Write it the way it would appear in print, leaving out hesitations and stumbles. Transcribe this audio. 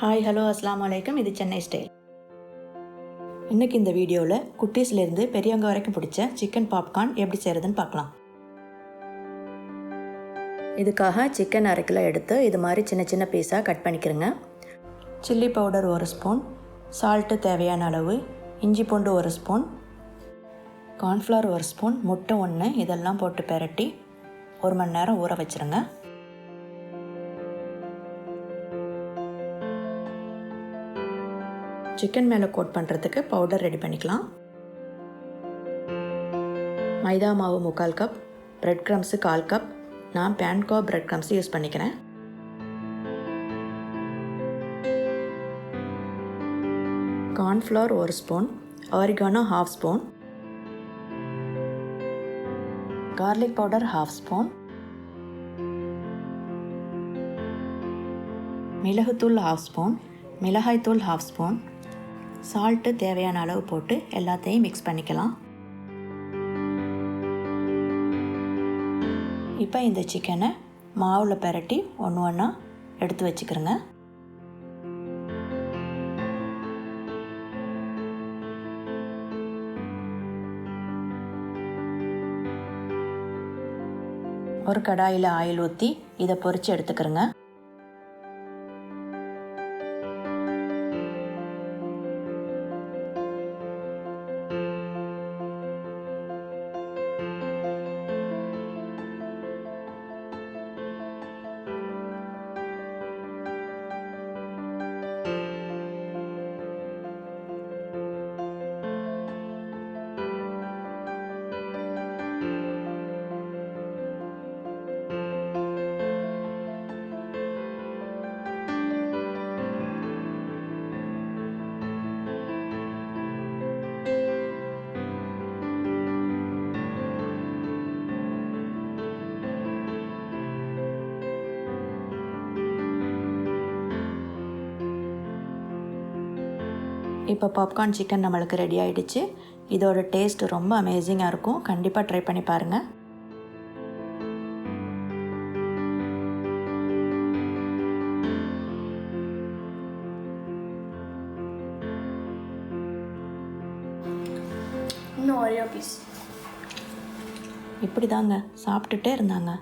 Hi hello அஸ்ஸலாமு அலைக்கும். இது சென்னை ஸ்டைல். இன்றைக்கி இந்த வீடியோவில் குட்டீஸ்லேருந்து பெரியவங்க வரைக்கும் பிடிச்ச சிக்கன் பாப்கார்ன் எப்படி செய்கிறதுன்னு பார்க்கலாம். இதுக்காக சிக்கன் 1/2 கிலோ எடுத்து இது மாதிரி சின்ன சின்ன பீஸாக கட் பண்ணிக்கிறேங்க. சில்லி பவுடர் 1 ஸ்பூன், சால்ட்டு தேவையான அளவு, இஞ்சி பூண்டு 1 ஸ்பூன், கார்ன்ஃப்ளவர் 1 ஸ்பூன், முட்டை 1, இதெல்லாம் போட்டு பெரட்டி 1 மணி நேரம் ஊற வச்சுருங்க. சிக்கன் மேலே கோட் பண்ணுறதுக்கு பவுடர் ரெடி பண்ணிக்கலாம். மைதா மாவு 3/4 கப், பிரெட் க்ரம்ஸு 1/4 கப். நான் பேன்கோ பிரெட் க்ரம்ஸ் யூஸ் பண்ணிக்கிறேன். Cornflour 1 spoon, oregano 1/2 spoon, garlic powder 1/2 spoon, மிளகுத்தூள் 1/2 ஸ்பூன், மிளகாய்த்தூள் 1/2 ஸ்பூன், சால்ட்டு தேவையான அளவு போட்டு எல்லாத்தையும் மிக்ஸ் பண்ணிக்கலாம். இப்போ இந்த சிக்கனை மாவில் பெரட்டி ஒன்று ஒன்றா எடுத்து வச்சுக்கிறேங்க. ஒரு கடாயில் ஆயில் ஊற்றி இதை பொரித்து எடுத்துக்கிறேங்க. இப்போ பாப்கார்ன் சிக்கன் நம்மளுக்கு ரெடி ஆகிடுச்சு. இதோட டேஸ்ட் ரொம்ப அமேசிங்காக இருக்கும். கண்டிப்பாக ட்ரை பண்ணி பாருங்கள். இன்னும் ஒரே பீஸ் இப்படி தாங்க சாப்பிட்டுட்டே இருந்தாங்க.